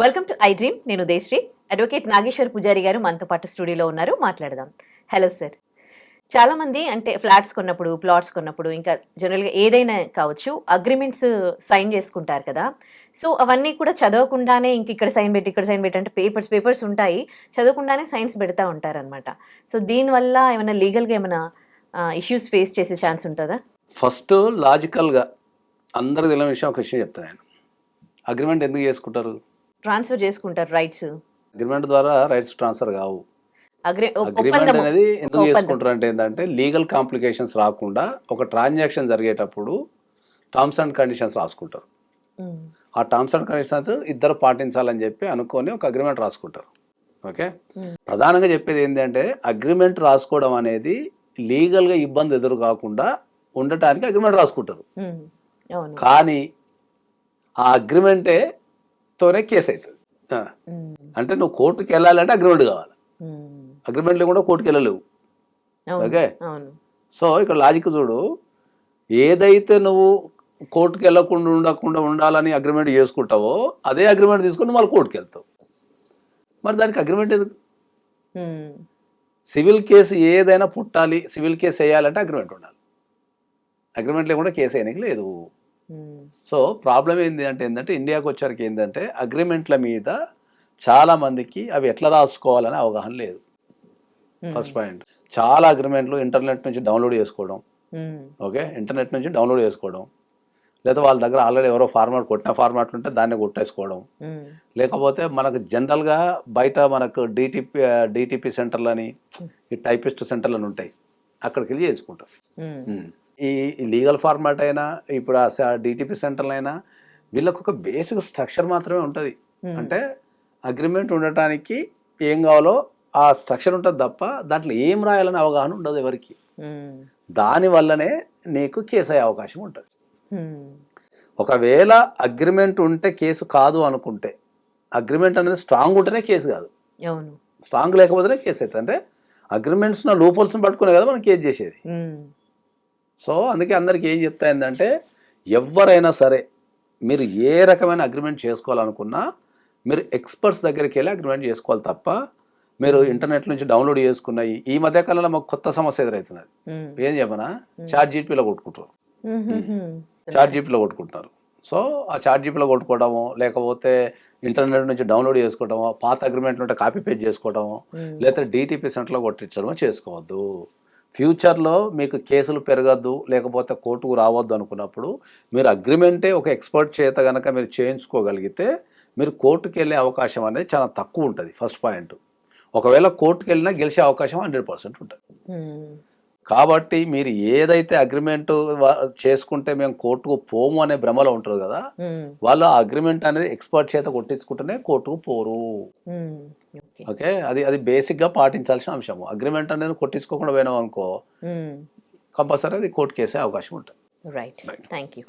Welcome to I dream. నేను దేశ్రీ. Advocate Nageshwar పూజారి గారు మనతో పాటు స్టూడియోలో ఉన్నారు. మాట్లాడదాం. Hello sir. చాలా మంది అంటే ఫ్లాట్స్ కొన్నప్పుడు, ప్లాట్స్ కొన్నప్పుడు, ఇంకా జనరల్గా ఏదైనా కావచ్చు, అగ్రిమెంట్స్ సైన్ చేసుకుంటారు కదా. సో అవన్నీ కూడా చదవకుండానే ఇంక ఇక్కడ సైన్ పెట్టి ఇక్కడ సైన్ పెట్టి అంటే పేపర్స్ ఉంటాయి, చదవకుండానే సైన్స్ పెడతా ఉంటారనమాట. సో దీనివల్ల ఏమైనా లీగల్గా ఏమైనా ఇష్యూస్ ఫేస్ చేసే ఛాన్స్ ఉంటుందా? ఫస్ట్ లాజికల్గా అందరికి తెలియని విషయం ఒక విషయం చెప్తాను నేను. అగ్రిమెంట్ ఎందుకు చేసుకుంటారు? ట్రాన్స్ఫర్ చేసుకుంటారు రైట్స్. అగ్రిమెంట్ ద్వారా రైట్స్ ట్రాన్స్ఫర్ కావు. అగ్రిమెంట్ ఒప్పందము. అనేది ఎందుకు చేసుకుంటారు అంటే ఏంటంటే లీగల్ కాంప్లికేషన్స్ రాకుండా ఒక ట్రాన్సాక్షన్ జరిగేటప్పుడు టర్మ్స్ అండ్ కండిషన్స్ రాసుకుంటారు. ఆ టర్మ్స్ అండ్ కండిషన్స్ ఇద్దరు పాటించాలని చెప్పి అనుకొని ఒక అగ్రిమెంట్ రాసుకుంటారు. ఓకే, ప్రధానంగా చెప్పేది ఏంటంటే అగ్రిమెంట్ రాసుకోవడం అనేది లీగల్గా ఇబ్బంది ఎదురు కాకుండా ఉండటానికి అగ్రిమెంట్ రాసుకుంటారు. కానీ ఆ అగ్రిమెంటే తోనే కేసు అవుతుంది. అంటే నువ్వు కోర్టుకి వెళ్ళాలంటే అగ్రిమెంట్ కావాలి. అగ్రిమెంట్ లేకుండా కోర్టుకి వెళ్ళలేవు. ఓకే, సో ఇక్కడ లాజిక్ చూడు, ఏదైతే నువ్వు కోర్టుకి ఉండకుండా ఉండాలని అగ్రిమెంట్ చేసుకుంటావో అదే అగ్రిమెంట్ తీసుకుని మళ్ళీ కోర్టుకి వెళ్తావు. మరి దానికి అగ్రిమెంట్ ఎందుకు? సివిల్ కేసు ఏదైనా పుట్టాలి, సివిల్ కేసు వేయాలంటే అగ్రిమెంట్ ఉండాలి. అగ్రిమెంట్ లేకుండా కేసు వేయడానికి లేదు. సో ప్రాబ్లం ఏంటంటే ఇండియాకి వచ్చారికి ఏంటంటే అగ్రిమెంట్ల మీద చాలా మందికి అవి ఎట్లా రాసుకోవాలని అవగాహన లేదు. ఫస్ట్ పాయింట్, చాలా అగ్రిమెంట్లు ఇంటర్నెట్ నుంచి డౌన్లోడ్ చేసుకోవడం. ఓకే, ఇంటర్నెట్ నుంచి డౌన్లోడ్ చేసుకోవడం, లేదా వాళ్ళ దగ్గర ఆల్రెడీ ఎవరో ఫార్మాట్ కొట్టిన ఫార్మాట్లు ఉంటే దాన్ని కొట్టేసుకోవడం, లేకపోతే మనకు జనరల్గా బయట మనకు డిటిపి సెంటర్లని, ఈ టైపిస్ట్ సెంటర్లని ఉంటాయి, అక్కడికి వెళ్ళి చేసుకుంటారు. ఈ లీగల్ ఫార్మాట్ అయినా ఇప్పుడు ఆ డిటిపి సెంటర్లు అయినా వీళ్ళకు ఒక బేసిక్ స్ట్రక్చర్ మాత్రమే ఉంటుంది. అంటే అగ్రిమెంట్ ఉండటానికి ఏం కావాలో ఆ స్ట్రక్చర్ ఉంటుంది తప్ప దాంట్లో ఏం రాయాలని అవగాహన ఉండదు ఎవరికి. దానివల్లనే నీకు కేసు అయ్యే అవకాశం ఉంటుంది. ఒకవేళ అగ్రిమెంట్ ఉంటే కేసు కాదు అనుకుంటే, అగ్రిమెంట్ అనేది స్ట్రాంగ్ ఉంటేనే కేసు కాదు, స్ట్రాంగ్ లేకపోతేనే కేసు అవుతుంది. అంటే అగ్రిమెంట్స్ లూపోల్స్ని పట్టుకునే కదా మనం కేసు చేసేది. సో అందుకే అందరికి ఏం చెప్తా ఏంటంటే ఎవరైనా సరే మీరు ఏ రకమైన అగ్రిమెంట్ చేసుకోవాలనుకున్నా మీరు ఎక్స్పర్ట్స్ దగ్గరికి వెళ్ళి అగ్రిమెంట్ చేసుకోవాలి తప్ప మీరు ఇంటర్నెట్ నుంచి డౌన్లోడ్ చేసుకున్నాయి. ఈ మధ్య కాలంలో మాకు కొత్త సమస్య ఎదురవుతున్నది. ఏం చెప్పనా, చాట్ జీపీలో కొట్టుకుంటారు. చాట్ జీపీలో కొట్టుకుంటున్నారు. సో ఆ చాట్ జీపీలో కొట్టుకోవడము, లేకపోతే ఇంటర్నెట్ నుంచి డౌన్లోడ్ చేసుకోవడమో, పాత అగ్రిమెంట్లు ఉంటే కాపీ పేస్ట్ చేసుకోవడమో, లేదా డిటిపి సెంటర్లో కొట్టించడమో చేసుకోవద్దు. ఫ్యూచర్లో మీకు కేసులు పెరగద్దు, లేకపోతే కోర్టుకు రావద్దు అనుకున్నప్పుడు మీరు అగ్రిమెంటే ఒక ఎక్స్పర్ట్ చేత కనుక మీరు చేయించుకోగలిగితే మీరు కోర్టుకు వెళ్ళే అవకాశం అనేది చాలా తక్కువ ఉంటుంది. First point. ఒకవేళ కోర్టుకు వెళ్ళినా గెలిచే అవకాశం 100% ఉంటుంది. కాబట్టి మీరు ఏదైతే అగ్రిమెంట్ చేసుకుంటే మేము కోర్టుకు పోము అనే భ్రమలో ఉంటారు కదా, వాళ్ళు ఆ అగ్రిమెంట్ అనేది ఎక్స్పర్ట్ చేత కొట్టించుకుంటేనే కోర్టుకు పోరు. ఓకే, అది బేసిక్ గా పాటించాల్సిన అంశము. అగ్రిమెంట్ అనేది కొట్టించుకోకుండా పోయినాం అనుకో, కంపల్సరీ అది కోర్టు కేసే అవకాశం ఉంటుంది. Right, thank you.